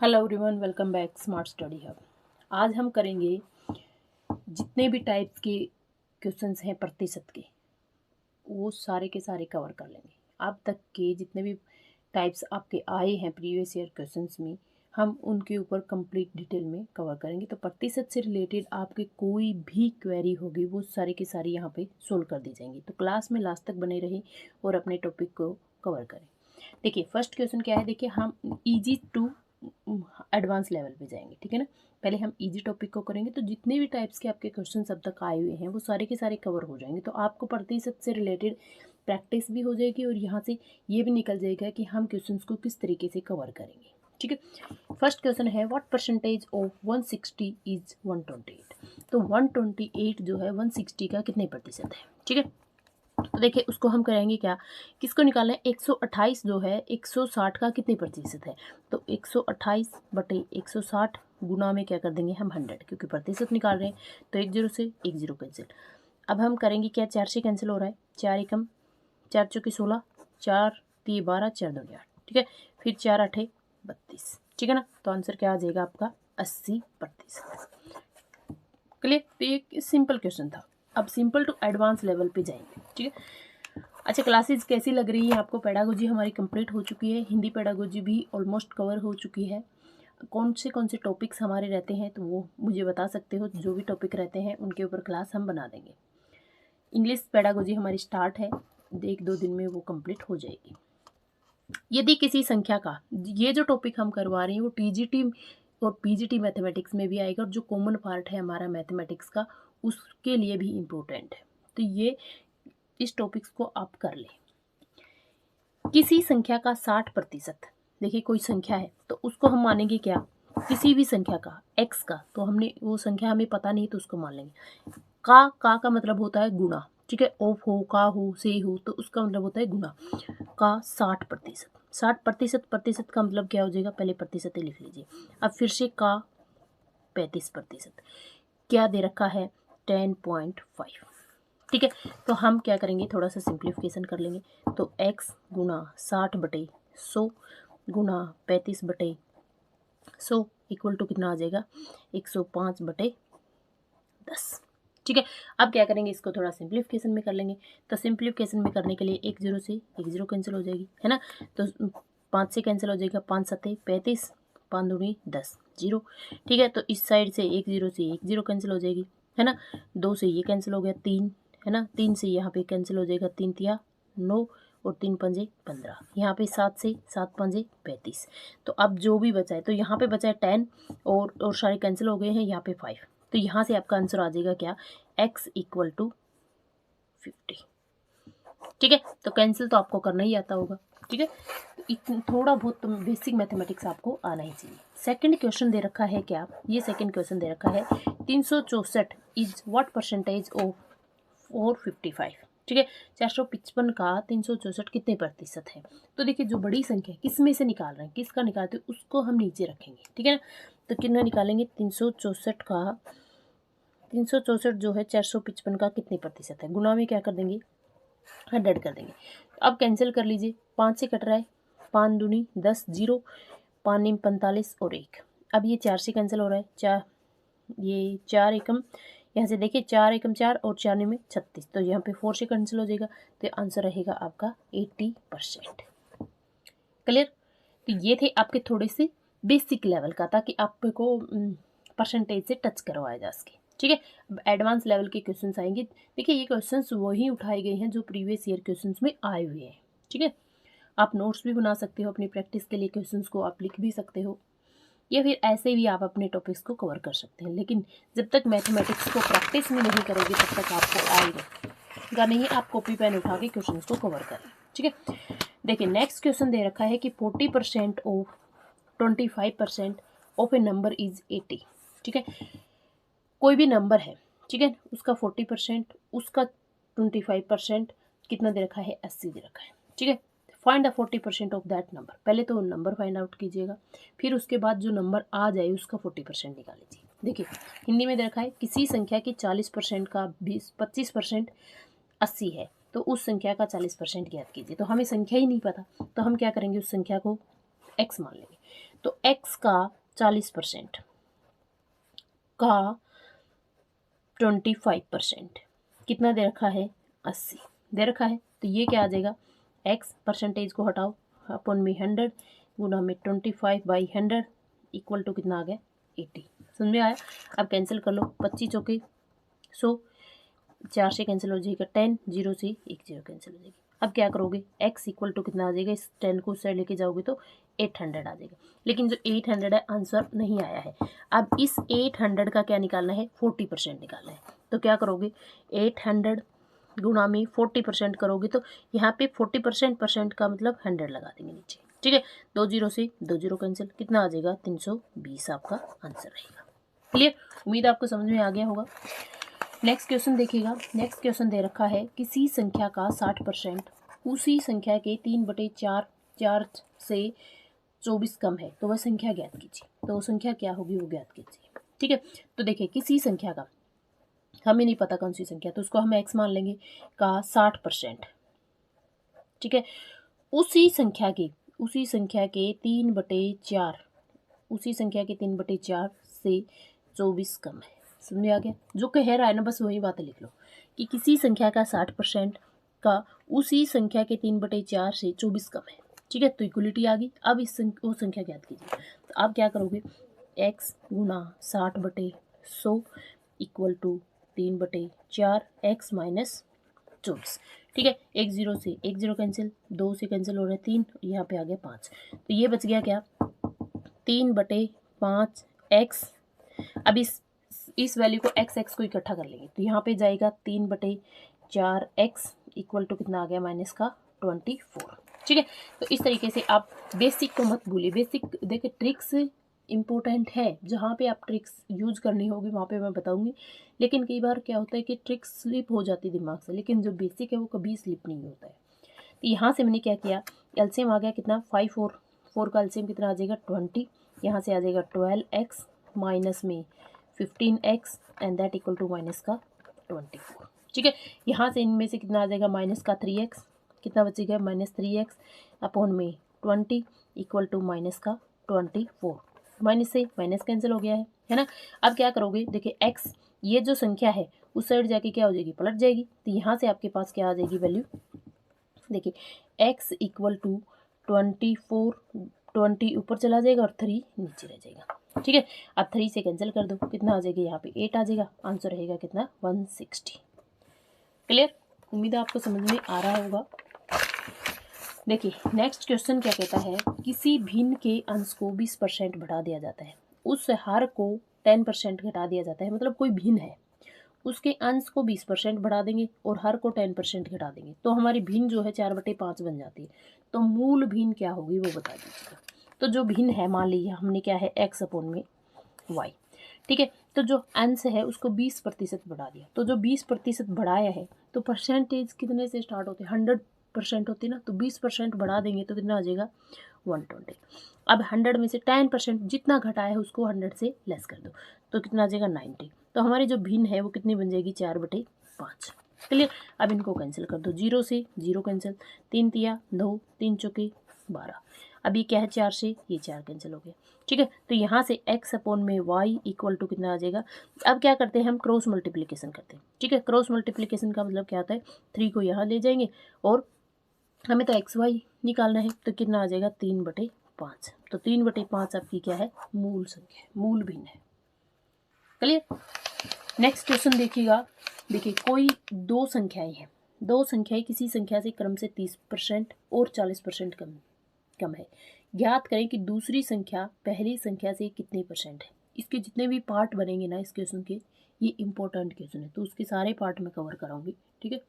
Hello everyone, welcome back smart study hub. आज हम करेंगे जितने भी टाइप्स के क्वेश्चंस हैं प्रतिशत के, वो सारे के सारे कवर कर लेंगे। अब तक के जितने भी टाइप्स आपके आए हैं प्रीवियस ईयर क्वेश्चंस में, हम उनके ऊपर कंप्लीट डिटेल में कवर करेंगे। तो प्रतिशत से रिलेटेड आपके कोई भी क्वेरी होगी वो सारी की सारी यहाँ पे सोल्व कर दी जाएंगी। तो क्लास में लास्ट तक बने रहें और अपने टॉपिक को कवर करें। देखिए फर्स्ट क्वेश्चन क्या है, देखिए हम ईजी टू एडवांस लेवल पे जाएंगे, ठीक है ना। पहले हम इजी टॉपिक को करेंगे, तो जितने भी टाइप्स के आपके क्वेश्चन अब तक आए हुए हैं वो सारे के सारे कवर हो जाएंगे। तो आपको प्रतिशत से रिलेटेड प्रैक्टिस भी हो जाएगी और यहाँ से ये भी निकल जाएगा कि हम क्वेश्चंस को किस तरीके से कवर करेंगे, ठीक है। फर्स्ट क्वेश्चन है, व्हाट परसेंटेज ऑफ 160 इज 128। तो 128 जो है 160 का कितने प्रतिशत है, ठीक है। तो देखिए उसको हम करेंगे क्या, किसको निकालना है, 128 जो है 160 का कितने प्रतिशत है। तो 128 बटे 160 गुना में क्या कर देंगे हम 100, क्योंकि प्रतिशत निकाल रहे हैं। तो एक जीरो से एक जीरो कैंसिल। अब हम करेंगे क्या, 4 से कैंसिल हो रहा है, 4 एकम 4 चौके 16, 4 3 12, 4 2 8, ठीक है। फिर 4 8 32, ठीक है ना। तो आंसर क्या आ जाएगा आपका 80%। क्लियर। तो ये सिंपल क्वेश्चन था। अब सिंपल टू एडवांस लेवल पे जाएंगे, ठीक है। अच्छा, क्लासेस कैसी लग रही है आपको। पेडागोजी हमारी कंप्लीट हो चुकी है, हिंदी पेडागोजी भी ऑलमोस्ट कवर हो चुकी है। कौन से टॉपिक्स हमारे रहते हैं तो वो मुझे बता सकते हो। जो भी टॉपिक रहते हैं उनके ऊपर क्लास हम बना देंगे। इंग्लिश पेडागोजी हमारी स्टार्ट है, 1-2 दिन में वो कंप्लीट हो जाएगी। यदि किसी संख्या का, ये जो टॉपिक हम करवा रहे हैं वो टीजीटी और पीजीटी मैथमेटिक्स में भी आएगा, और जो कॉमन पार्ट है हमारा मैथमेटिक्स का उसके लिए भी इम्पोर्टेंट है। तो ये इस टॉपिक्स को आप कर लें। किसी संख्या का 60%, देखिए कोई संख्या है तो उसको हम मानेंगे क्या, किसी भी संख्या का x का, तो हमने वो संख्या हमें पता नहीं तो उसको मान लेंगे। का मतलब होता है गुणा, ठीक है। ऑफ हो, का हो, से हो, तो उसका मतलब होता है गुणा का 60%। 60% प्रतिशत का मतलब क्या हो जाएगा, पहले प्रतिशत ही लिख लीजिए। अब फिर से का 35%, क्या दे रखा है 10.5, ठीक है। तो हम क्या करेंगे, थोड़ा सा सिंप्लीफिकेशन कर लेंगे। तो x गुना 60 बटे 100 गुना 35 बटे 100 इक्वल टू कितना आ जाएगा 105 बटे 10, ठीक है। अब क्या करेंगे, इसको थोड़ा सिंप्लीफिकेशन में कर लेंगे। तो सिंप्लीफिकेशन में करने के लिए एक जीरो से एक जीरो कैंसिल हो जाएगी, है ना। तो 5 से कैंसिल हो जाएगा, 5 7 35, 5 दूनी 10 जीरो, ठीक है। तो इस साइड से एक जीरो से एक जीरो कैंसिल हो जाएगी, है ना। 2 से ये कैंसिल हो गया 3, है ना। 3 से यहाँ पे कैंसिल हो जाएगा, 3 तिया 9 और 3 पंजे 15, यहाँ पे 7 से 7 पंजे 35। तो अब जो भी बचा है, तो यहाँ पे बचा है 10 और सारे कैंसिल हो गए हैं, यहाँ पे 5। तो यहाँ से आपका आंसर आ जाएगा क्या, x इक्वल टू 50, ठीक है। तो कैंसिल तो आपको करना ही आता होगा, ठीक है। तो थोड़ा बहुत तो बेसिक मैथमेटिक्स आपको आना ही चाहिए। सेकंड क्वेश्चन दे रखा है क्या, ये सेकंड क्वेश्चन दे रखा है 364 इज व्हाट परसेंटेज ऑफ 455, ठीक है। 455 का 364 कितने प्रतिशत है। तो देखिए जो बड़ी संख्या किस में से निकाल रहे हैं, किसका निकालते हैं, उसको हम नीचे रखेंगे, ठीक है ना। तो कितना निकालेंगे, 364 का 364 जो है 455 का कितने प्रतिशत है, गुना में क्या कर देंगे 100 कर देंगे। अब कैंसिल कर लीजिए, 5 से कट रहा है, 5 दूनी 10 जीरो, 5 नीम 45 और 1। अब ये 4 से कैंसिल हो रहा है, 4 ये 4 एकम, यहाँ से देखिए 4 एकम 4 और 4 में 36, तो यहाँ पे 4 से कैंसिल हो जाएगा। तो आंसर रहेगा आपका 80%। क्लियर। तो ये थे आपके थोड़े से बेसिक लेवल का, ताकि आपको परसेंटेज से टच करवाया जा सके, ठीक है। अब एडवांस लेवल के क्वेश्चंस आएंगे। देखिए ये क्वेश्चंस वही उठाए गए हैं जो प्रीवियस ईयर क्वेश्चंस में आए हुए हैं, ठीक है। आप नोट्स भी बना सकते हो अपनी प्रैक्टिस के लिए, क्वेश्चंस को आप लिख भी सकते हो, या फिर ऐसे भी आप अपने टॉपिक्स को कवर कर सकते हैं। लेकिन जब तक मैथमेटिक्स को प्रैक्टिस में नहीं करोगे तब तक आपको आएगा नहीं, आप कॉपी पेन उठा के क्वेश्चन को कवर करें, ठीक है। देखिए नेक्स्ट क्वेश्चन दे रखा है कि 40% of 25% of A number is 80, ठीक है। कोई भी नंबर है, ठीक है, उसका 40%, उसका 25% कितना दे रखा है 80 दे रखा है, ठीक है। Find the 40% of that number. पहले तो नंबर फाइंड आउट कीजिएगा, फिर उसके बाद जो नंबर आ जाए उसका 40% निकाल लीजिए। देखिए हिंदी में दे रखा है किसी संख्या की 40% का 25% 80 है, तो उस संख्या का 40% ज्ञात कीजिए। तो हमें संख्या ही नहीं पता, तो हम क्या करेंगे, उस संख्या को x मान लेंगे। तो x का 40% का 25% कितना दे रखा है, 80 दे रखा है। तो ये क्या आ जाएगा, x परसेंटेज को हटाओ अपन में 100 गुना में 25/100 इक्वल टू कितना आ गया, 80। समझ में आया। अब कैंसिल कर लो, 25 चौके 100, 4 से कैंसिल हो जाएगा 10, 0 से 1 0 कैंसिल हो जाएगी। अब क्या करोगे, x इक्वल टू कितना आ जाएगा, इस 10 को उस साइड लेके जाओगे तो 800 आ जाएगा। लेकिन जो 800 है आंसर नहीं आया है। अब इस 800 का क्या निकालना है, 40% निकालना है। तो क्या करोगे, 800 गुणा में 40% करोगे तो यहाँ पे 40% का मतलब 100 लगा देंगे नीचे, ठीक है। 2 0 से 2 0 कैंसिल, कितना आ जाएगा, 320 आपका आंसर रहेगा। क्लियर, उम्मीद आपको समझ में आ गया होगा। नेक्स्ट क्वेश्चन देखिएगा। नेक्स्ट क्वेश्चन दे रखा है, किसी संख्या का 60% उसी संख्या के 3/4 से 24 कम है, तो वह संख्या ज्ञात कीजिए। तो वो संख्या क्या होगी, वो ज्ञात कीजिए, ठीक है। तो देखिए, किसी संख्या का हमें नहीं पता कौन सी संख्या, तो उसको हम x मान लेंगे, का 60%, ठीक है, उसी संख्या के 3/4 उसी संख्या के 3/4 से 24 कम है। समझ में आ गया। जो कह रहा है ना, बस वही बात लिख लो कि किसी संख्या का 60% का उसी संख्या के 3/4 से 24 कम है, ठीक है। तो इक्वलिटी आ गई। अब वो संख्या ज्ञात कीजिए। तो आप क्या करोगे, x गुना 60/100 इक्वल टू 3/4 x माइनस 24, ठीक है। 1 0 से 1 0 कैंसिल, 2 से कैंसिल हो रहा है 3, यहाँ पे आ गया 5। तो ये बच गया क्या, 3/5 x। अब इस वैल्यू को x को इकट्ठा कर लेंगे, तो यहाँ पे जाएगा 3/4 x इक्वल टू कितना आ गया, माइनस का 24, ठीक है। तो इस तरीके से आप बेसिक को मत भूलिए। बेसिक देखिए, ट्रिक्स इम्पोर्टेंट है, जहाँ पे आप ट्रिक्स यूज करनी होगी वहाँ पे मैं बताऊंगी। लेकिन कई बार क्या होता है कि ट्रिक्स स्लिप हो जाती है दिमाग से, लेकिन जो बेसिक है वो कभी स्लिप नहीं होता है। तो यहाँ से मैंने क्या किया, एलसीएम आ गया कितना, 5 और 4 का एलसीएम कितना आ जाएगा, 20। यहाँ से आ जाएगा 12x माइनस में 15x and that equal to minus का 24, ठीक है। यहाँ से इनमें से कितना आ जाएगा, माइनस का 3x, कितना बचेगा, माइनस 3x अपॉन में 20 इक्वल टू माइनस का 24। माइनस से माइनस कैंसिल हो गया है ना। अब क्या करोगे, देखिए x ये जो संख्या है उस साइड जाके क्या हो जाएगी, पलट जाएगी। तो यहाँ से आपके पास क्या आ जाएगी वैल्यू, देखिए x इक्वल टू 24, 20 ऊपर चला जाएगा और 3 नीचे रह जाएगा, ठीक है। अब 3 से कैंसिल कर दो, कितना आ जाएगा, यहाँ पे 8 आ जाएगा। आंसर रहेगा कितना, 160। क्लियर, उम्मीद है आपको समझ में आ रहा होगा। देखिए नेक्स्ट क्वेश्चन क्या कहता है, किसी भिन्न के अंश को 20% बढ़ा दिया जाता है, उस हर को 10% घटा दिया जाता है। मतलब कोई भिन्न है, उसके अंश को 20% बढ़ा देंगे और हर को 10% घटा देंगे, तो हमारी भिन्न जो है 4/5 बन जाती है। तो मूल भिन्न क्या होगी वो बता दीजिएगा। तो जो भिन्न है, मान लीजिए हमने क्या है, x अपॉन में y, ठीक है। तो जो अंश है उसको 20% बढ़ा दिया, तो जो 20% बढ़ाया है, तो परसेंटेज कितने से स्टार्ट होते हैं, 100% होती है ना। तो 20% बढ़ा देंगे तो कितना आ जाएगा, 120। अब 100 में से 10% जितना घटाया है उसको 100 से लेस कर दो, तो कितना आ जाएगा, 90। तो हमारी जो भिन्न है वो कितनी बन जाएगी, 4/5। क्लियर। अब इनको कैंसिल कर दो, 0 से 0 कैंसिल, 3 तिया 2, 3 चौके 12। अभी क्या है, 4 से ये 4 कैंसिल हो गया, ठीक है। तो यहाँ से x अपॉन में y इक्वल टू कितना आ जाएगा। अब क्या करते हैं, हम क्रॉस मल्टीप्लिकेशन करते हैं, ठीक है। क्रॉस मल्टीप्लिकेशन का मतलब क्या होता है, 3 को यहाँ ले जाएंगे और हमें तो एक्स वाई निकालना है, तो कितना आ जाएगा, 3/5। तो 3/5 आपकी क्या है, मूल संख्या है, मूल भिन्न है। क्लियर। नेक्स्ट क्वेश्चन देखिएगा। देखिए कोई दो संख्याएं किसी संख्या से क्रम से 30% और 40% कम है। ज्ञात करें कि दूसरी संख्या पहली संख्या से कितने परसेंट है। इसके जितने भी पार्ट बनेंगे ना इस क्वेश्चन के, ये इंपॉर्टेंट क्वेश्चन है, तो उसके सारे पार्ट मैं कवर कराऊंगी, ठीक है।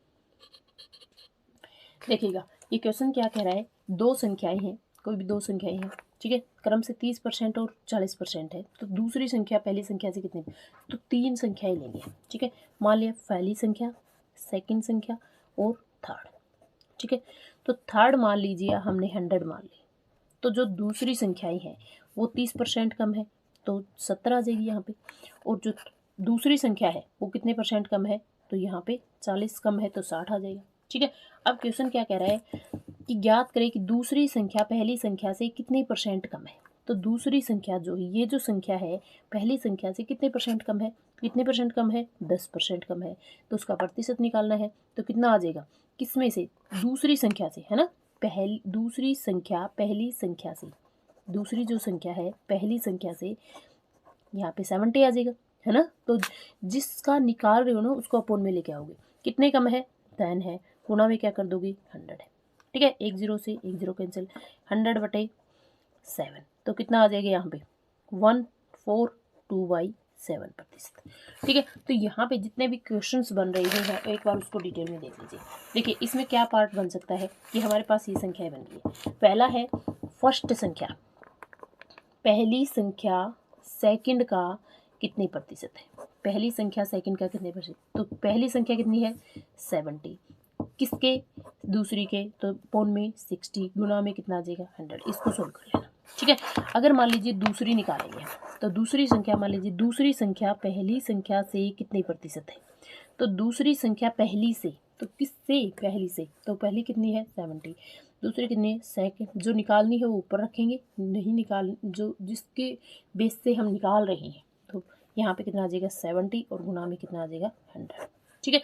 देखिएगा ये क्वेश्चन क्या कह रहा है, दो संख्याएं हैं, कोई भी दो संख्याएं हैं, ठीक है, क्रम से 30% और 40% है। तो दूसरी संख्या पहली संख्या से कितनी, तो 3 संख्याएं लेंगे, ठीक है। मान लिया पहली संख्या, सेकंड संख्या और थर्ड, ठीक है। तो थर्ड मान लीजिए हमने 100 मान ली, तो जो दूसरी संख्याएं हैं वो 30% कम है, तो 70 आ जाएगी यहाँ पे। और जो दूसरी संख्या है वो कितने परसेंट कम है, तो यहाँ पे 40 कम है, तो 60 आ जाएगा, ठीक है। अब क्वेश्चन क्या कह रहा है कि ज्ञात करें कि दूसरी संख्या पहली संख्या से कितने परसेंट कम है। तो दूसरी संख्या जो ये जो संख्या है पहली संख्या से कितने परसेंट कम है, कितने परसेंट कम है, 10% कम है, तो उसका प्रतिशत निकालना है। तो कितना आ जाएगा, किस में से, दूसरी संख्या से, है ना, दूसरी संख्या पहली संख्या से, दूसरी जो संख्या है पहली संख्या से, यहाँ पे 70 आ जाएगा, है ना। तो जिसका निकाल रहे हो ना उसको अपोन में लेके आओगे, कितने कम है, 10 है, गुणा में क्या कर दोगे, 100 है, ठीक है। 1 0 से 1 0 कैंसिल, 100/7, तो कितना आ जाएगा यहाँ पे 142/7%, ठीक है। तो यहाँ पे जितने भी क्वेश्चंस बन रहे हैं एक बार उसको डिटेल में देख लीजिए। देखिए इसमें क्या पार्ट बन सकता है कि हमारे पास ये संख्याएं बन रही है। पहला है फर्स्ट संख्या, पहली संख्या सेकंड का कितने प्रतिशत है, पहली संख्या सेकंड का कितने प्रतिशत, तो पहली संख्या कितनी है 70, किसके, दूसरी के, तो पौन में 60, गुना में कितना आ जाएगा 100, इसको सोल्व कर लेना, ठीक है। अगर मान लीजिए दूसरी निकालेंगे तो दूसरी संख्या, मान लीजिए दूसरी संख्या पहली संख्या से कितने प्रतिशत है, तो दूसरी संख्या पहली से, तो किससे, पहली से, तो पहली कितनी है 70, दूसरी कितनी है सेकंड, जो निकालनी है वो ऊपर रखेंगे, नहीं निकाल जो जिसके बेस से हम निकाल रहे हैं, तो यहाँ पे कितना आ जाएगा 70 और गुना में कितना आ जाएगा 100, ठीक है।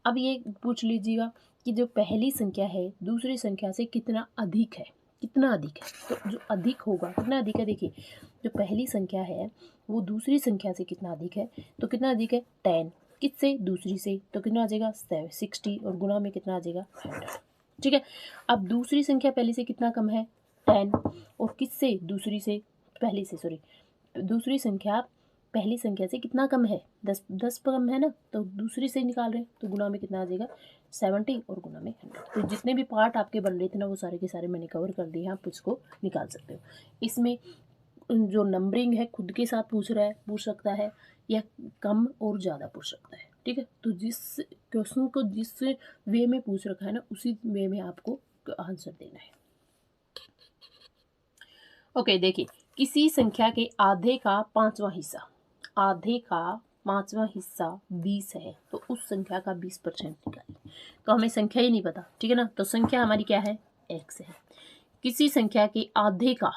अब ये पूछ लीजिएगा कि जो पहली संख्या है दूसरी संख्या से कितना अधिक है, कितना अधिक है, तो जो अधिक होगा कितना अधिक है, देखिए जो पहली संख्या है वो दूसरी संख्या से कितना अधिक है, तो कितना अधिक है 10, किससे, दूसरी से, तो कितना आ जाएगा 60 और गुना में कितना आ जाएगा 100, ठीक है। अब दूसरी संख्या पहली से कितना कम है 10, और किससे, दूसरी से, पहली से सॉरी, दूसरी संख्या पहली संख्या से कितना कम है 10 कम है ना, तो दूसरी से निकाल रहे हैं, तो गुना में कितना आ जाएगा 70 और गुना में 100। तो जितने भी पार्ट आपके बन रहे थे ना वो सारे के सारे मैंने कवर कर दिए, आप उसको निकाल सकते हो। इसमें जो नंबरिंग है खुद के साथ पूछ रहा है, पूछ सकता है, या कम और ज़्यादा पूछ सकता है, ठीक है। तो जिस क्वेश्चन को जिस वे में पूछ रखा है ना उसी वे में आपको आंसर देना है। ओके, देखिए किसी संख्या के आधे का पांचवा हिस्सा, आधे का पांचवा हिस्सा 20 है, तो उस संख्या का 20% निकालिए। तो हमें संख्या ही नहीं पता, ठीक है ना, तो संख्या हमारी क्या है x है। किसी संख्या के आधे का,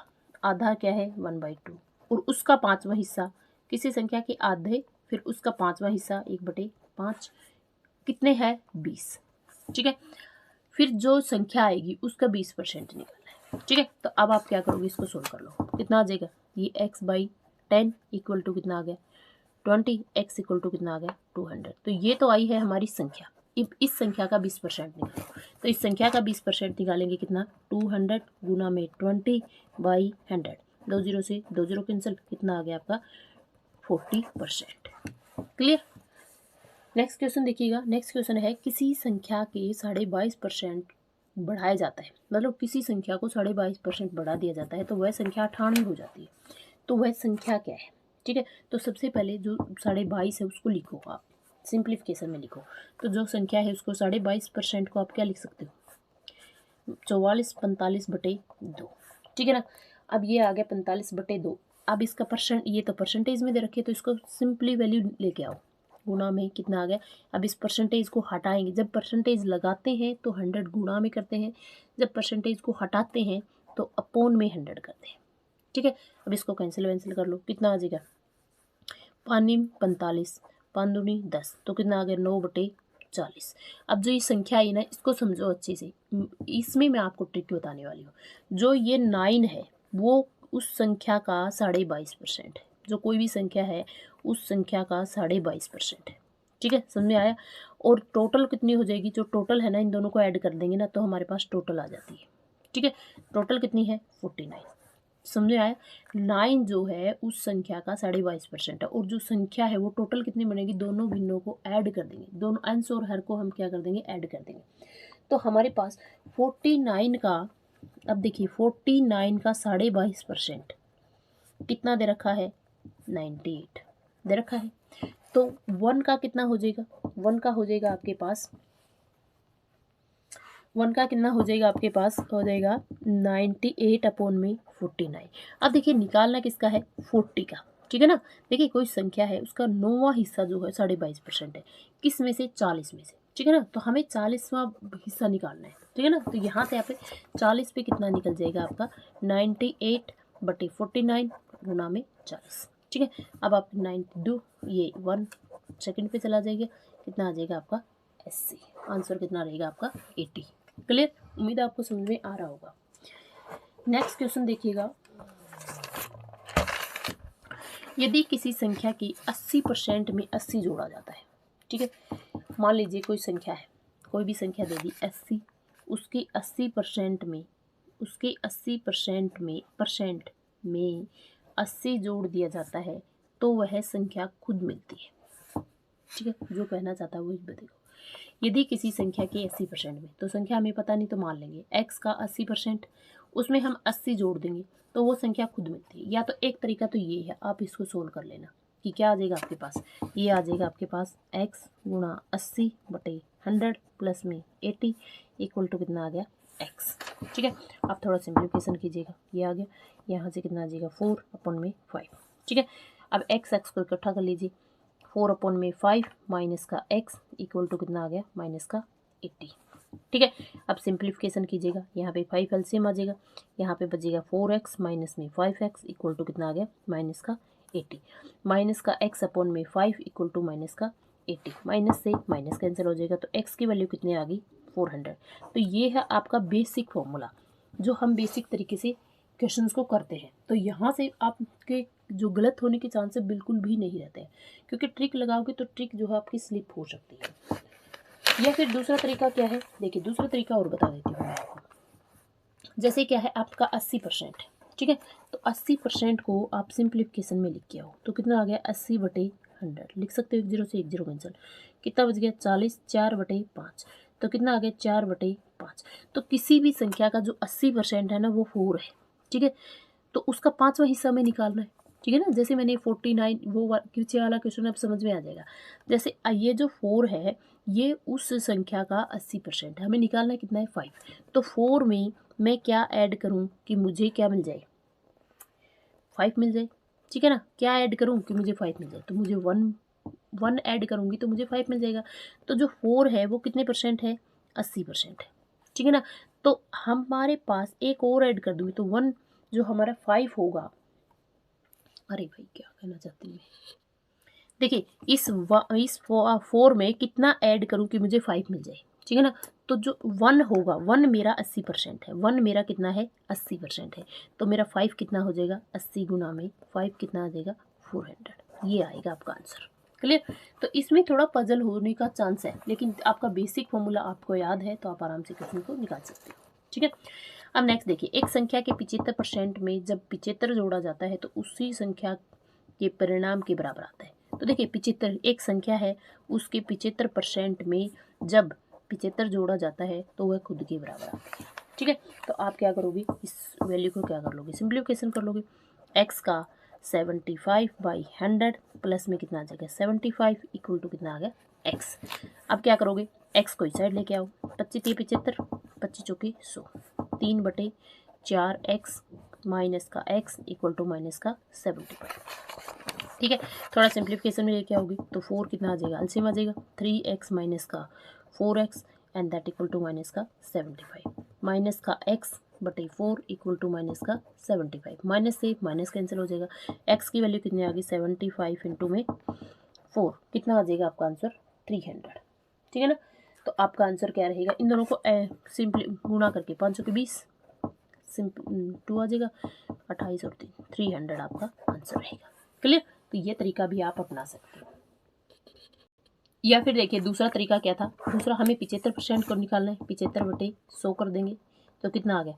आधा क्या है 1/2, और उसका पांचवा हिस्सा, किसी संख्या के आधे फिर उसका पांचवा हिस्सा 1/5 कितने है 20, ठीक है। फिर जो संख्या आएगी उसका 20% निकालना है, ठीक है। तो अब आप क्या करोगे, इसको सोल्व कर लो, कितना आ जाएगा, ये x/10 इक्वल टू कितना आ गया 20, x इक्वल टू कितना आ गया 200। तो ये तो आई है हमारी संख्या। अब इस संख्या का 20% निकालो, तो इस संख्या का 20% निकालेंगे कितना 200 गुना में 20/100, 2 0 से 2 0 कैंसिल, कितना आ गया आपका 40%, क्लियर। नेक्स्ट क्वेश्चन देखिएगा। नेक्स्ट क्वेश्चन है किसी संख्या के 22.5% बढ़ाया जाता है, मतलब किसी संख्या को 22.5% बढ़ा दिया जाता है तो वह संख्या 98 हो जाती है, तो वह संख्या क्या है, ठीक है। तो सबसे पहले जो 22.5 है उसको लिखो आप, सिंप्लीफिकेशन में लिखो, तो जो संख्या है उसको 22.5% को आप क्या लिख सकते हो 44/45/2, ठीक है ना। अब ये आ गया 45/2, अब इसका परसेंट, ये तो परसेंटेज में दे रखे तो इसको सिंपली वैल्यू लेके आओ, गुना में कितना आ गया। अब इस परसेंटेज को हटाएंगे, जब परसेंटेज लगाते हैं तो 100 गुना में करते हैं, जब परसेंटेज को हटाते हैं तो अपोन में 100 करते हैं, ठीक है। अब इसको कैंसिल कर लो, कितना आ जाएगा 5×45, 5×2 10, तो कितना आ गया 9/40। अब जो ये संख्या है ना इसको समझो अच्छे से, इसमें मैं आपको ट्रिक बताने वाली हूँ। जो ये 9 है वो उस संख्या का 22.5% है, जो कोई भी संख्या है उस संख्या का 22.5% है, ठीक है, समझ में आया। और टोटल कितनी हो जाएगी, जो टोटल है ना इन दोनों को ऐड कर देंगे ना तो हमारे पास टोटल आ जाती है, ठीक है। टोटल कितनी है 49, समझ में आया। 9 जो है उस संख्या का 22.5% है, और जो संख्या है वो टोटल कितनी बनेगी, दोनों भिन्नों को ऐड कर देंगे, दोनों अंश और हर को हम क्या कर देंगे ऐड कर देंगे, तो हमारे पास 49 का, अब देखिए 49 का 22.5% कितना दे रखा है 98 दे रखा है, तो 1 का कितना हो जाएगा, 1 का हो जाएगा आपके पास, 1 का कितना हो जाएगा आपके पास, हो जाएगा 98/49। अब देखिए निकालना किसका है 40 का, ठीक है ना। देखिए कोई संख्या है उसका 9वां हिस्सा जो है 22.5% है, किस में से 40 में से, ठीक है ना। तो हमें 40वां हिस्सा निकालना है, ठीक है ना। तो यहाँ से यहाँ पे 40 पे कितना निकल जाएगा आपका 98 बटे 49 गुना में 40। ठीक है, अब आप 92 ये 1 सेकंड पे चला जाएगा, कितना आ जाएगा आपका 80। आंसर कितना रहेगा आपका 80। क्लियर, उम्मीद है आपको समझ में आ रहा होगा। नेक्स्ट क्वेश्चन देखिएगा, यदि किसी संख्या की 80% में 80 जोड़ा जाता है, ठीक है, मान लीजिए कोई संख्या है, कोई भी संख्या दे दी 80, उसके 80% में 80 जोड़ दिया जाता है तो वह संख्या खुद मिलती है। ठीक है, जो कहना चाहता है वो बताओ। यदि किसी संख्या के 80% में, तो संख्या हमें पता नहीं तो मान लेंगे x का 80%, उसमें हम 80 जोड़ देंगे तो वो संख्या खुद मिलती है। या तो एक तरीका तो ये है, आप इसको सोल्व कर लेना कि क्या आ जाएगा आपके पास, ये आ जाएगा आपके पास x गुणा 80 बटे 100 प्लस में 80 इक्वल टू कितना आ गया x। ठीक है, आप थोड़ा सिंप्लीफिकेशन कीजिएगा, ये आ गया, यहाँ से कितना आ जाएगा 4/5। ठीक है, अब x को इकट्ठा कर लीजिए, 4/5 माइनस का x इक्वल टू कितना आ गया माइनस का 80। ठीक है, अब सिंप्लीफिकेशन कीजिएगा, यहाँ पे 5 एलसीएम आ जाएगा, यहाँ पे बचेगा 4x माइनस में 5x इक्वल टू कितना आ गया माइनस का 80। माइनस का x/5 इक्वल टू माइनस का 80, माइनस से माइनस कैंसिल हो जाएगा, तो x की वैल्यू कितनी आ गई 400। तो ये है आपका बेसिक फॉर्मूला जो हम बेसिक तरीके से क्वेश्चंस को करते हैं। तो यहाँ से आपके जो गलत होने के चांसेस बिल्कुल भी नहीं रहते हैं, क्योंकि ट्रिक लगाओगे तो ट्रिक जो है आपकी स्लिप हो सकती है। या फिर दूसरा तरीका क्या है, देखिए दूसरा तरीका और बता देती हूँ मैं आपको। जैसे क्या है आपका 80%, ठीक है, तो 80% को आप सिंप्लीफिकेशन में लिख के आओ तो कितना आ गया 80/100, लिख सकते हो 1 0 से 1 0 कैंसिल, कितना बच गया 40, 4/5, तो कितना आ गया 4/5। तो किसी भी संख्या का जो 80% है ना वो 4 है। ठीक है, तो उसका 5वां हिस्सा हमें निकालना है। ठीक है ना, जैसे मैंने 49 वो पीछे वाला क्वेश्चन अब समझ में आ जाएगा। जैसे ये जो 4 है ये उस संख्या का 80% है, हमें निकालना है कितना है 5। तो 4 में मैं क्या ऐड करूं कि मुझे क्या मिल जाए 5 मिल जाए। ठीक है ना, क्या ऐड करूं कि मुझे 5 मिल जाए, तो मुझे 1 ऐड करूंगी तो मुझे 5 मिल जाएगा। तो जो 4 है वो कितने परसेंट है 80% है। ठीक है ना, तो हमारे पास एक और ऐड कर दूंगी तो 1 जो हमारा 5 होगा, अरे भाई क्या कहना चाहती हूँ, देखिए इस 4 में कितना ऐड करूं कि मुझे 5 मिल जाए। ठीक है ना, तो जो 1 होगा 1 मेरा 80% है, 1 मेरा कितना है 80% है, तो मेरा 5 कितना हो जाएगा 80 गुना में 5 कितना आ जाएगा 400, ये आएगा आपका आंसर। क्लियर, तो इसमें थोड़ा पजल होने का चांस है, लेकिन आपका बेसिक फॉर्मूला आपको याद है तो आप आराम से क्वेश्चन को निकाल सकते हो। ठीक है, अब नेक्स्ट देखिए, एक संख्या के 75% में जब 75 जोड़ा जाता है तो उसी संख्या के परिणाम के बराबर आता है। तो देखिए 75 एक संख्या है, उसके 75% में जब 75 जोड़ा जाता है तो वह खुद के बराबर आता है। ठीक है, तो आप क्या करोगे, इस वैल्यू को क्या कर लोगे सिंप्लीफिकेशन कर लोगे। x का 75/100 प्लस में कितना आ जाएगा 75 इक्वल टू कितना आ गया x। अब क्या करोगे, x को इस साइड लेके आओ, 25 75, 25 चौके 100, 3/4x माइनस का x इक्वल टू माइनस का 75। ठीक है, थोड़ा सिंप्लीफिकेशन में लेके आओगे तो 4 कितना आ जाएगा एलसीएम आ जाएगा, 3x माइनस का 4x and that equal to minus का 75, माइनस का x बटे 4 इक्वल टू माइनस का 75, माइनस से माइनस कैंसिल हो जाएगा, x की वैल्यू कितनी आ गई 75 इंटू में 4 कितना आ जाएगा आपका आंसर 300। ठीक है ना, तो आपका आंसर क्या रहेगा, इन दोनों को सिंपली गुणा करके 5 के 20 2 आ जाएगा, 28 और 3 300 आपका आंसर रहेगा। क्लियर, तो ये तरीका भी आप अपना सकते हो। या फिर देखिए दूसरा तरीका क्या था, दूसरा हमें 75% को निकालना है, 75/100 कर देंगे तो कितना आ गया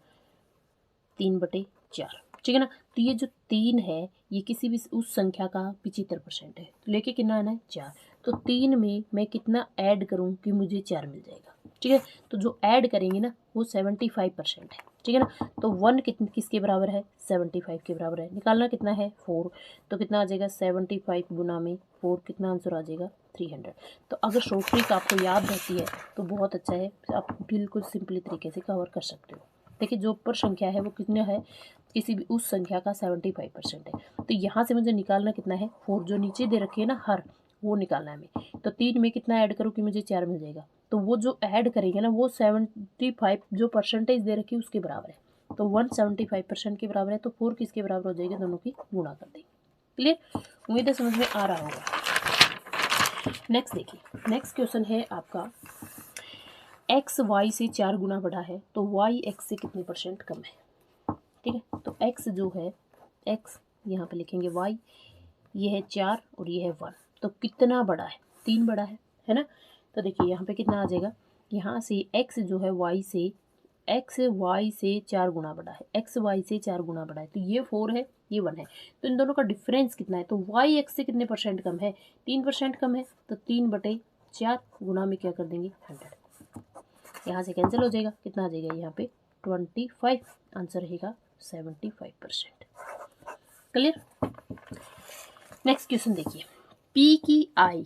3/4। ठीक है ना, तो ये जो 3 है ये किसी भी उस संख्या का 75% है, तो लेके कितना आना है 4, तो 3 में मैं कितना ऐड करूं कि मुझे 4 मिल जाएगा। ठीक है, तो जो ऐड करेंगे ना वो 75% है। ठीक है ना, तो 1 किसके बराबर है 75 के बराबर है, निकालना कितना है 4, तो कितना आ जाएगा 75 गुना में 4 कितना आंसर आ जाएगा 300। तो अगर शॉर्ट ट्रिक आपको याद रहती है तो बहुत अच्छा है, आप बिल्कुल सिंपली तरीके से कवर कर सकते हो। देखिए जो ऊपर संख्या है वो कितना है, किसी भी उस संख्या का 75% है, तो यहाँ से मुझे निकालना कितना है 4, जो नीचे दे रखी है ना हर, वो निकालना है हमें। तो 3 में कितना ऐड करूँ कि मुझे 4 मिल जाएगा, तो वो जो ऐड करेंगे ना वो 75 जो परसेंटेज दे रखी है उसके बराबर है। तो 175% के बराबर है, तो 4 किसके बराबर हो जाएगी, दोनों की गुणा कर देंगे। क्लियर, उम्मीद है समझ में आ रहा होगा। नेक्स्ट देखिए, नेक्स्ट क्वेश्चन है आपका x y से 4 गुना बड़ा है तो y x से कितने परसेंट कम है। ठीक है, तो x जो है, x यहाँ पे लिखेंगे, y ये है 4 और ये है 1, तो कितना बड़ा है, 3 बड़ा है ना। तो देखिए यहाँ पे कितना आ जाएगा, यहाँ से x जो है y से 4 गुना बड़ा है, x y से 4 गुना बड़ा है, तो ये 4 है, ये 1 है, तो इन दोनों का डिफरेंस कितना है, तो y x से कितने परसेंट कम है, 3% कम है, तो 3/4 गुना में क्या कर देंगे 100, यहाँ से कैंसिल हो जाएगा, कितना आ जाएगा यहाँ पे 25, आंसर रहेगा 75%। क्लियर। नेक्स्ट क्वेश्चन देखिए, P की I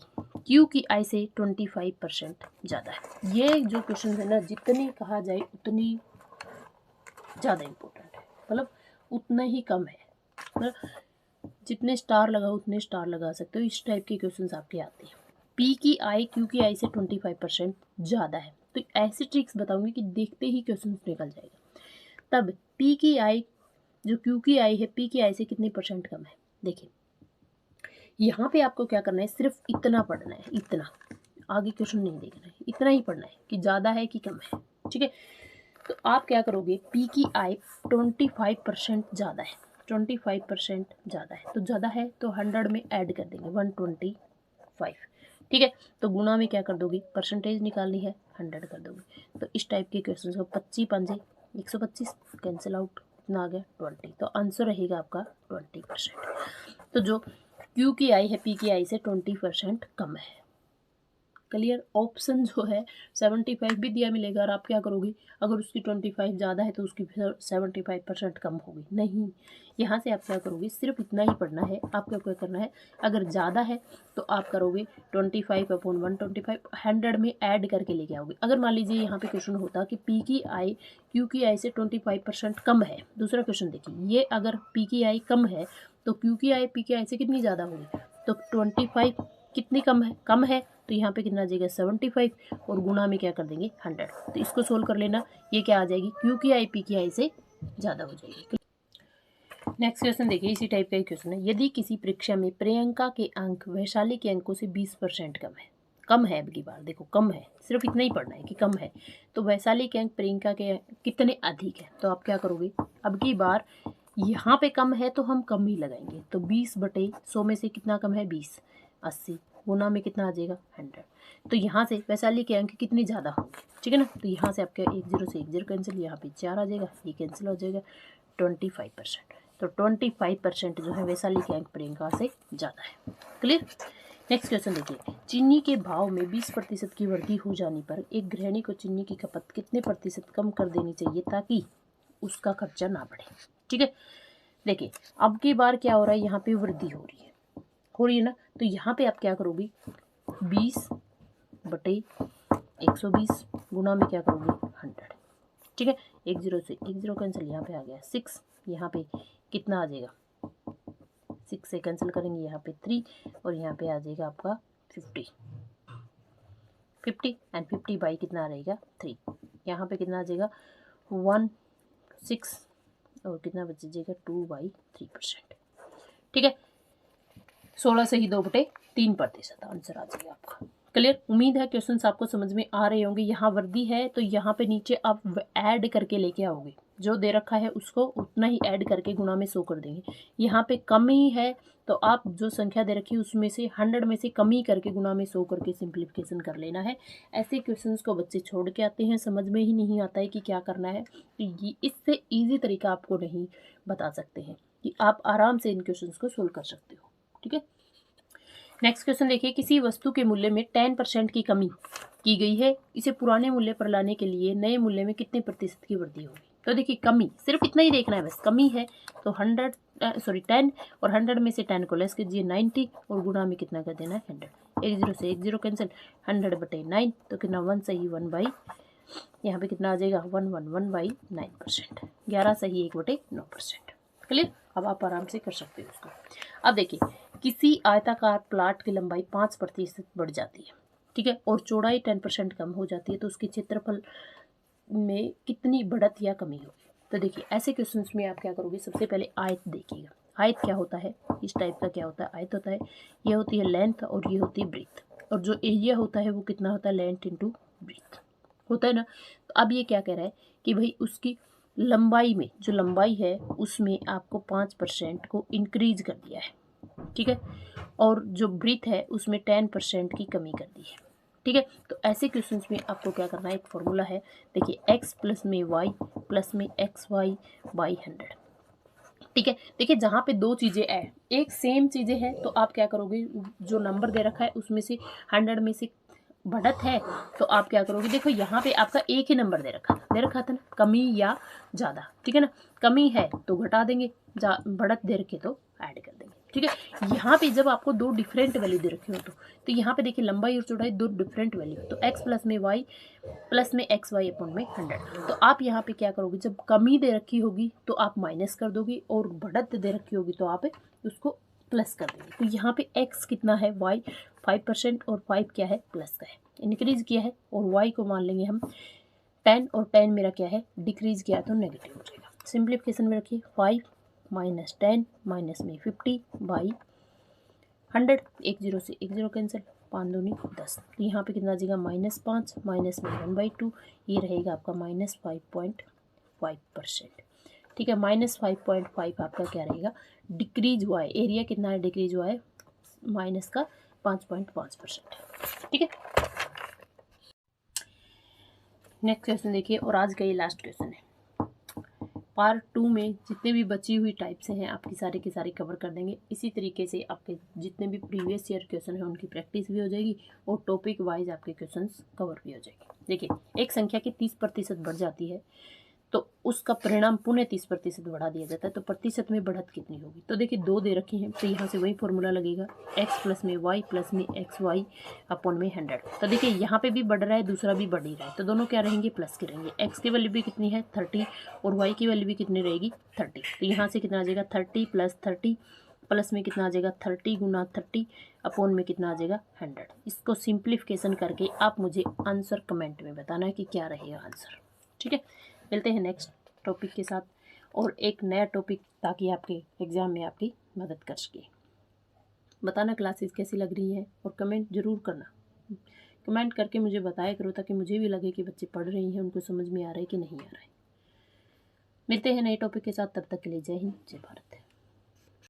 Q की I से 25% ज़्यादा है। ये जो क्वेश्चन है ना, जितनी कहा जाए उतनी ज़्यादा इम्पोर्टेंट है, मतलब उतना ही कम है, मतलब जितने स्टार लगाओ उतने स्टार लगा सकते हो, इस टाइप के क्वेश्चन आपके आते हैं। P की I Q की I से 25% ज़्यादा है, तो ऐसी ट्रिक्स बताऊंगी कि देखते ही क्वेश्चन निकल जाएगा। तब P की I जो Q की I है, P की I से कितने परसेंट कम है। देखिए यहाँ पे आपको क्या करना है, सिर्फ इतना पढ़ना है, इतना, आगे क्वेश्चन नहीं देखना है, इतना ही पढ़ना है कि ज़्यादा है कि कम है। ठीक है, तो आप क्या करोगे, P की I 25% ज़्यादा है, 25% ज़्यादा है, तो ज़्यादा है तो 100 में ऐड कर देंगे 125। ठीक है, तो गुणा में क्या कर दोगे, परसेंटेज निकालनी है, 100 कर दोगे। तो इस टाइप के क्वेश्चन को 25×5 125 कैंसिल आउट, कितना आ गया 20, तो आंसर रहेगा आपका 20%। तो जो Q की I है P की I से 20% कम है। क्लियर। ऑप्शन जो है 75 भी दिया मिलेगा, और आप क्या करोगे, अगर उसकी 25 ज़्यादा है तो उसकी 75% कम होगी, नहीं, यहाँ से आप क्या करोगे, सिर्फ इतना ही पढ़ना है। आपको क्या करना है, अगर ज़्यादा है तो आप करोगे 25/125 100 में ऐड करके लेके आओगे। अगर मान लीजिए यहाँ पे क्वेश्चन होता कि P की I Q की I से 25% कम है, दूसरा क्वेश्चन देखिए, ये अगर P की I कम है तो Q की I P की I से कितनी ज़्यादा होगी, तो 25 कितनी कम है, तो यहाँ पे कितना आ जाएगा 75, और गुणा में क्या कर देंगे 100। तो इसको सोल्व कर लेना, ये क्या आ जाएगी, Q की I P की I से ज़्यादा हो जाएगी। नेक्स्ट क्वेश्चन देखिए, इसी टाइप का क्वेश्चन है, यदि किसी परीक्षा में प्रियंका के अंक वैशाली के अंकों से 20% कम है अब की बार, देखो कम है, सिर्फ इतना ही पढ़ना है कि कम है, तो वैशाली के अंक प्रियंका के कितने अधिक है, तो आप क्या करोगे, अब की बार यहाँ पे कम है तो हम कम ही लगाएंगे, तो 20/100 में से कितना कम है 20, 80, गुना में कितना आ जाएगा 100, तो यहाँ से वैशाली के अंक कितने ज़्यादा होंगे। ठीक है ना, तो यहाँ से आपके 1 0 से 1 0 कैंसिल, यहाँ पे 4 आ जाएगा, ये कैंसिल हो जाएगा, 25%, तो 25% जो है वैशाली के अंक प्रियंका से ज़्यादा है। क्लियर। नेक्स्ट क्वेश्चन देखिए, चीनी के भाव में 20% की वृद्धि हो जाने पर एक गृहिणी को चीनी की खपत कितने प्रतिशत कम कर देनी चाहिए ताकि उसका खर्चा ना बढ़े। ठीक है, देखिए अब की बार क्या हो रहा है, यहाँ पे वृद्धि हो रही है ना, तो यहाँ पे आप क्या करोगे, 20/120 गुना में क्या करोगे 100। ठीक है, 1 0 से 1 0 कैंसिल, यहाँ पे आ गया 6, यहाँ पे कितना आ जाएगा, 6 से कैंसिल करेंगे, यहाँ पे 3, और यहाँ पे आ जाएगा आपका 50 एंड 50 बाई कितना रहेगा 3, यहाँ पे कितना आ जाएगा 1 6, और कितना बच जाएगा 2/3%। ठीक है, 16 से ही 2/3% आंसर आ जाएगा आपका। क्लियर। उम्मीद है क्वेश्चंस आपको समझ में आ रहे होंगे। यहाँ वृद्धि है तो यहाँ पे नीचे आप ऐड करके लेके आओगे, जो दे रखा है उसको उतना ही ऐड करके गुणा में 100 कर देंगे। यहाँ पे कम ही है तो आप जो संख्या दे रखी है उसमें से 100 में से कम ही करके गुणा में 100 करके सिंप्लीफिकेशन कर लेना है। ऐसे क्वेश्चंस को बच्चे छोड़ के आते हैं, समझ में ही नहीं आता है कि क्या करना है। तो इससे ईजी तरीका आपको नहीं बता सकते हैं कि आप आराम से इन क्वेश्चंस को सोल्व कर सकते हो। ठीक है, नेक्स्ट क्वेश्चन देखिए, किसी वस्तु के मूल्य में 10% की कमी की गई है, इसे पुराने मूल्य पर लाने के लिए नए मूल्य में कितने प्रतिशत की वृद्धि होगी। तो देखिए कमी, सिर्फ इतना ही देखना है बस, कमी है तो 10 और 100 में से 10 को लेस कीजिए 90, और गुणा में कितना कर देना है 100, 1 0 से 1 0 कैंसिल, 100/9, तो कितना 1 सही 1 बाई, यहाँ पे कितना आ जाएगा 1/9%, 11 सही 1/9%। क्लियर। अब आप आराम से कर सकते हो उसको। अब देखिए, किसी आयताकार प्लाट की लंबाई 5% बढ़ जाती है, ठीक है, और चौड़ाई 10% कम हो जाती है, तो उसके क्षेत्रफल में कितनी बढ़त या कमी होगी। तो देखिए ऐसे क्वेश्चंस में आप क्या करोगे, सबसे पहले आयत देखिएगा। आयत क्या होता है, इस टाइप का क्या होता है, आयत होता है, ये होती है लेंथ और ये होती है ब्रीथ, और जो एरिया होता है वो कितना होता है, लेंथ इंटू ब्रीथ होता है ना। तो अब ये क्या कह रहा है कि भाई उसकी लंबाई में, जो लंबाई है उसमें आपको 5% को इंक्रीज कर दिया है, ठीक है, और जो ब्रीथ है उसमें 10% की कमी कर दी है, ठीक है। तो ऐसे क्वेश्चंस में आपको क्या करना है, एक फॉर्मूला है, देखिए x प्लस में y प्लस में एक्स वाई बाई 100, ठीक है। देखिए जहाँ पे दो चीज़ें है, एक सेम चीज़ें हैं, तो आप क्या करोगे, जो नंबर दे रखा है उसमें से 100 में से बढ़त है, तो आप क्या करोगे, देखो यहाँ पे आपका एक ही नंबर दे रखा था ना, कमी या ज़्यादा, ठीक है ना। कमी है तो घटा देंगे, बढ़त दे रखे तो ऐड कर देंगे, ठीक है। यहाँ पे जब आपको दो डिफरेंट वैल्यू दे रखे हो तो यहाँ पे देखिए लंबाई और चौड़ाई दो डिफरेंट वैल्यू, तो x प्लस में y प्लस में एक्स वाई अपॉन में 100, तो आप यहाँ पे क्या करोगे, जब कमी दे रखी होगी तो आप माइनस कर दोगे, और बढ़त दे रखी होगी तो आप उसको प्लस कर देंगे। तो यहाँ पे x कितना है, y 5% और 5 क्या है, प्लस का है, इंक्रीज किया है, और y को मान लेंगे हम 10, और 10 मेरा क्या है, डिक्रीज किया तो नेगेटिव हो जाएगा। सिंप्लीफिकेशन में रखिए 5 माइनस 10 माइनस में 50 बाई 100, एक जीरो से एक जीरो कैंसिल, 5 दूनी 10, तो यहाँ पे कितना आ जाएगा, -5 माइनस में 1/2, ये रहेगा आपका -5.5%, ठीक है। -5.5 आपका क्या रहेगा, डिक्रीज हुआ है, एरिया कितना है, डिक्रीज हुआ है माइनस का 5.5%, ठीक है। नेक्स्ट क्वेश्चन देखिए, और आज का ये लास्ट क्वेश्चन है। पार्ट 2 में जितने भी बची हुई टाइप्स हैं आपकी सारे के सारे कवर कर देंगे। इसी तरीके से आपके जितने भी प्रीवियस ईयर क्वेश्चन हैं उनकी प्रैक्टिस भी हो जाएगी, और टॉपिक वाइज आपके क्वेश्चंस कवर भी हो जाएंगे। देखिए एक संख्या की 30% बढ़ जाती है तो उसका परिणाम पुनः 30% बढ़ा दिया जाता है, तो प्रतिशत में बढ़त कितनी होगी। तो देखिए 2 दे रखी हैं, तो यहाँ से वही फॉर्मूला लगेगा, x प्लस में y प्लस में एक्स वाई अपॉन में 100। तो देखिए यहाँ पे भी बढ़ रहा है, दूसरा भी बढ़ ही रहा है, तो दोनों क्या रहेंगे, प्लस के रहेंगे। x की वैल्यू भी कितनी है 30, और y की वैल्यू भी कितनी रहेगी 30, तो यहाँ से कितना आ जाएगा 30 प्लस 30, प्लस में कितना आ जाएगा 30 गुना 30 अपॉन में कितना आ जाएगा 100। इसको सिंप्लीफिकेशन करके आप मुझे आंसर कमेंट में बताना है कि क्या रहेगा आंसर, ठीक है। मिलते हैं नेक्स्ट टॉपिक के साथ और एक नया टॉपिक, ताकि आपके एग्ज़ाम में आपकी मदद कर सके। बताना क्लासेस कैसी लग रही हैं, और कमेंट ज़रूर करना, कमेंट करके मुझे बताया करो, ताकि मुझे भी लगे कि बच्चे पढ़ रही हैं, उनको समझ में आ रहा है कि नहीं आ रहा है। मिलते हैं नए टॉपिक के साथ, तब तक के लिए जय हिंद, जय भारत।